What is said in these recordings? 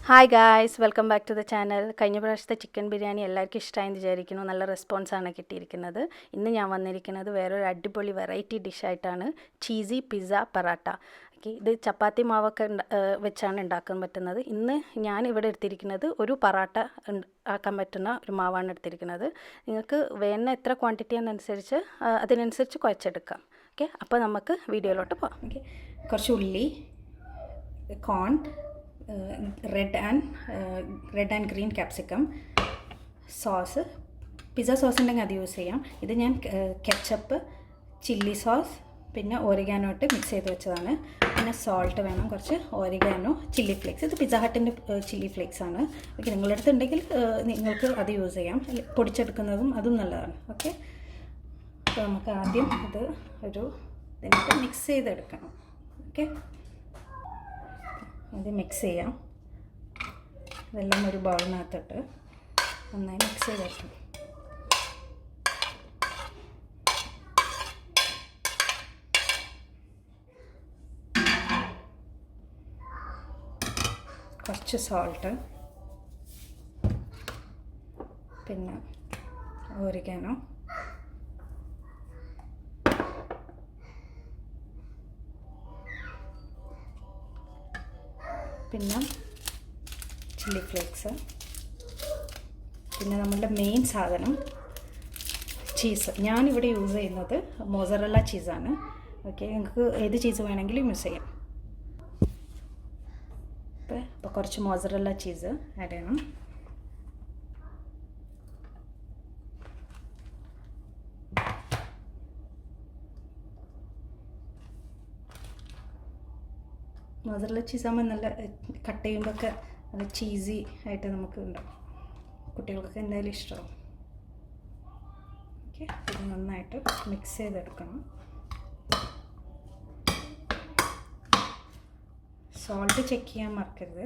Hi guys, welcome back to the channel. കഴിഞ്ഞ പ്രാവശ്യത്തെ chicken biryani എല്ലാവർക്കും ഇഷ്ടമായെന്ന് വിചാരിക്കുന്നു. നല്ല റെസ്പോൺസാണ് കിട്ടിയിരിക്കുന്നത്. ഇന്ന് ഞാൻ വന്നിരിക്കുന്നത് വേറൊരു അടിപൊളി വെറൈറ്റി ഡിഷായിട്ടാണ്, ചീസി പിസ്സ പറാട്ട. ഓക്കെ, ഇത് ചപ്പാത്തി മാവൊക്കെ വെച്ചാണ് ഉണ്ടാക്കാൻ പറ്റുന്നത്. ഇന്ന് ഞാൻ ഇവിടെ എടുത്തിരിക്കുന്നത് ഒരു പറാട്ട ആക്കാൻ പറ്റുന്ന ഒരു മാവാണ് എടുത്തിരിക്കുന്നത്. നിങ്ങൾക്ക് വേണ്ട എത്ര ക്വാണ്ടിറ്റി എന്നനുസരിച്ച് അതിനനുസരിച്ച് കുഴച്ചെടുക്കാം. ഓക്കെ, അപ്പോൾ നമുക്ക് വീഡിയോയിലോട്ട് പോകാം. ഓക്കെ, കുറച്ച് ഉള്ളി, corn, red and green capsicum, sauce, pizza sauce ഉണ്ടെങ്കിൽ അത് യൂസ് ചെയ്യാം. ഇത് ഞാൻ കെച്ചപ്പ്, ചില്ലി സോസ്, പിന്നെ ഓറിഗാനോ ഇട്ട് മിക്സ് ചെയ്ത് വെച്ചതാണ്. പിന്നെ സോൾട്ട് വേണം, കുറച്ച് ഓറിഗാനോ, ചില്ലി ഫ്ലേക്സ്. ഇത് പിസ്സ ഹട്ടിൻ്റെ ചില്ലി ഫ്ലേക്സ് ആണ്. ഓക്കെ, നിങ്ങളുടെ അടുത്ത് ഉണ്ടെങ്കിൽ നിങ്ങൾക്ക് അത് യൂസ് ചെയ്യാം. പൊടിച്ചെടുക്കുന്നതും അതും നല്ലതാണ്. ഓക്കെ, അപ്പോൾ നമുക്ക് ആദ്യം ഇത് ഇതിനകത്ത് മിക്സ് ചെയ്തെടുക്കണം. ഓക്കെ, അത് മിക്സ് ചെയ്യാം. ഇതെല്ലാം ഒരു ബൗളിനകത്തിട്ട് നന്നായി മിക്സ് ചെയ്ത് വെക്കണം. കുറച്ച് സോൾട്ട്, പിന്നെ ഓറിഗാനോ, പിന്നെ ചില്ലി ഫ്ലേക്സ്, പിന്നെ നമ്മളുടെ മെയിൻ സാധനം ചീസ്. ഞാനിവിടെ യൂസ് ചെയ്യുന്നത് മോസറല്ല ചീസാണ്. ഓക്കെ, നിങ്ങൾക്ക് ഏത് ചീസ് വേണമെങ്കിലും യൂസ് ചെയ്യാം. അപ്പോൾ കുറച്ച് മോസറല്ല ചീസ് ആഡ് ചെയ്യണം. മോസറല്ല ചീസാകുമ്പോൾ നല്ല കട്ട് ചെയ്യുമ്പോഴൊക്കെ നല്ല ചീസി ആയിട്ട് നമുക്ക് ഉണ്ടാവും. കുട്ടികൾക്കൊക്കെ എന്തായാലും ഇഷ്ടമാവും. ഓക്കെ, ഇത് നന്നായിട്ട് മിക്സ് ചെയ്തെടുക്കണം. സോൾട്ട് ചെക്ക് ചെയ്യാൻ മറക്കരുത്.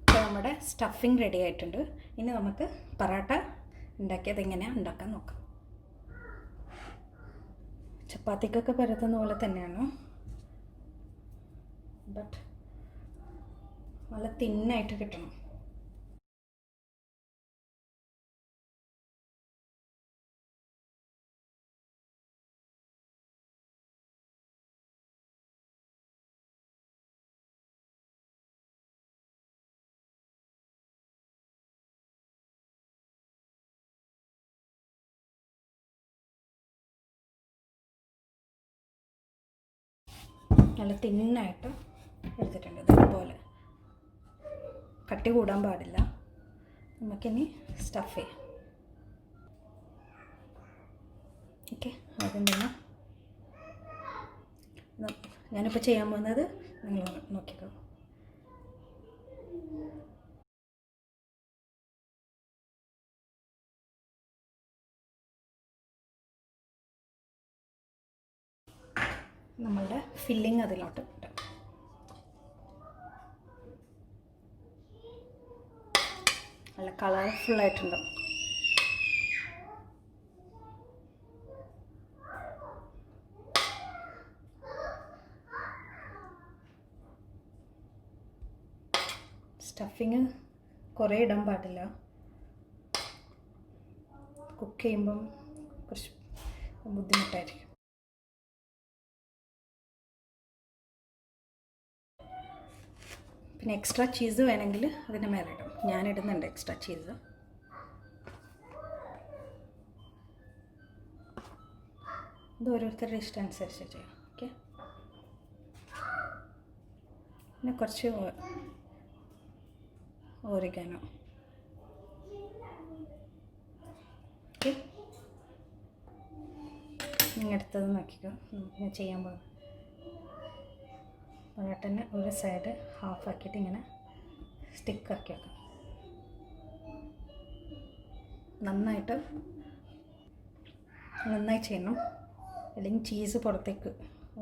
അപ്പോൾ നമ്മുടെ സ്റ്റഫിങ് റെഡി ആയിട്ടുണ്ട്. ഇനി നമുക്ക് പറാട്ട ഉണ്ടാക്കിയത് എങ്ങനെയാണ് ഉണ്ടാക്കാൻ നോക്കാം. ചപ്പാത്തിക്കൊക്കെ പരത്തുന്ന പോലെ തന്നെയാണ്, ബട്ട് നല്ല തിന്നായിട്ട് കിട്ടണം. നല്ല തിന്നായിട്ട് എടുത്തിട്ടുണ്ട്. ഇതുപോലെ കട്ടി കൂടാൻ പാടില്ല. നമുക്കിനി സ്റ്റഫ് ചെയ്യാം. ഓക്കെ, ആദ്യം തന്നെ ഞാനിപ്പോൾ ചെയ്യാൻ പോകുന്നത് നിങ്ങൾ നോക്കിക്കോ. നമ്മളുടെ ഫില്ലിങ് അതിലോട്ട് ഇട്ട് നല്ല കളർഫുള്ളായിട്ടുണ്ടാവും. സ്റ്റഫിങ് കുറേ ഇടാൻ പാടില്ല. കുക്ക് ചെയ്യുമ്പം കുറച്ച് ബുദ്ധിമുട്ടായിരിക്കും. പിന്നെ എക്സ്ട്രാ ചീസ് വേണമെങ്കിൽ അതിൻ്റെ മേലെ ഇടും. ഞാനിടുന്നുണ്ട് എക്സ്ട്രാ ചീസ്. ഇത് ഓരോരുത്തരുടെ ഇഷ്ടം അനുസരിച്ച് ചെയ്യാം. ഓക്കെ, പിന്നെ കുറച്ച് ഓറിഗാനോ. ഓക്കെ, നിങ്ങൾ എടുത്തത് നോക്കിക്കോ. ഞാൻ ചെയ്യാൻ പോകും. പൊറോട്ടനെ ഒരു സൈഡ് ഹാഫ് ആക്കിയിട്ട് ഇങ്ങനെ സ്റ്റിക്കാക്കി വെക്കാം. നന്നായി ചെയ്യണം, അല്ലെങ്കിൽ ചീസ് പുറത്തേക്ക്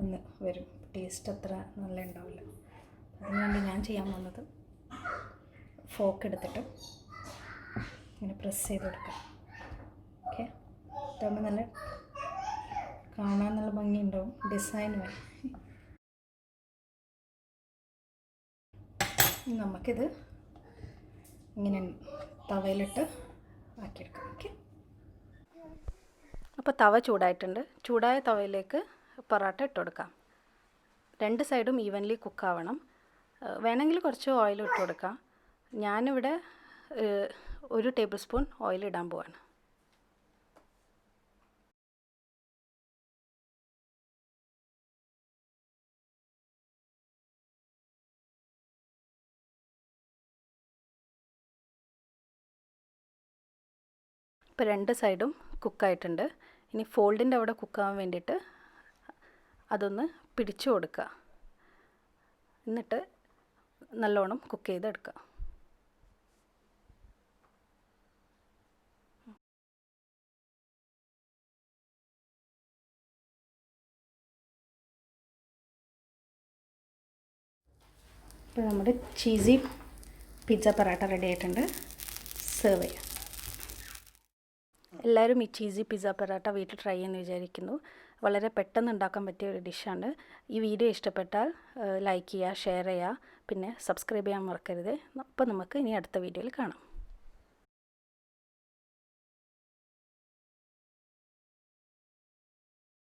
ഒന്ന് വരും. ടേസ്റ്റ് അത്ര നല്ല ഉണ്ടാവില്ല. അതിനുവേണ്ടി ഞാൻ ചെയ്യാൻ പോകുന്നത് ഫോക്ക് എടുത്തിട്ട് ഇങ്ങനെ പ്രസ് ചെയ്ത് കൊടുക്കാം. ഓക്കെ, ഇതാകുമ്പോൾ നല്ല കാണാൻ നല്ല ഭംഗിയുണ്ടാവും, ഡിസൈൻ വേണം. നമുക്കിത് ഇങ്ങനെ തവയിലിട്ട് ആക്കിയെടുക്കാം. ഓക്കെ, അപ്പോൾ തവ ചൂടായിട്ടുണ്ട്. ചൂടായ തവയിലേക്ക് പൊറോട്ട ഇട്ട് കൊടുക്കാം. 2 സൈഡും ഈവൻലി കുക്കാവണം. വേണമെങ്കിൽ കുറച്ച് ഓയിൽ ഇട്ട് കൊടുക്കാം. ഞാനിവിടെ 1 ടേബിൾ സ്പൂൺ ഓയിൽ ഇടാൻ പോവാണ്. ഇപ്പോൾ 2 സൈഡും കുക്കായിട്ടുണ്ട്. ഇനി ഫോൾഡിൻ്റെ അവിടെ കുക്കാവാൻ വേണ്ടിയിട്ട് അതൊന്ന് പിടിച്ചു കൊടുക്കുക. എന്നിട്ട് നല്ലോണം കുക്ക് ചെയ്തെടുക്കുക. ഇപ്പോൾ നമ്മുടെ ചീസി പിസ്സ പൊറാട്ട റെഡി ആയിട്ടുണ്ട്. സെർവ് ചെയ്യാം. എല്ലാവരും ഈ ചീസി പിസ്സ പൊറാട്ട വീട്ടിൽ ട്രൈ ചെയ്യുമെന്ന് വിചാരിക്കുന്നു. വളരെ പെട്ടെന്ന് ഉണ്ടാക്കാൻ പറ്റിയ ഒരു ഡിഷാണ്. ഈ വീഡിയോ ഇഷ്ടപ്പെട്ടാൽ ലൈക്ക് ചെയ്യുക, ഷെയർ ചെയ്യുക, പിന്നെ സബ്സ്ക്രൈബ് ചെയ്യാൻ മറക്കരുത്. അപ്പോൾ നമുക്ക് ഇനി അടുത്ത വീഡിയോയിൽ കാണാം.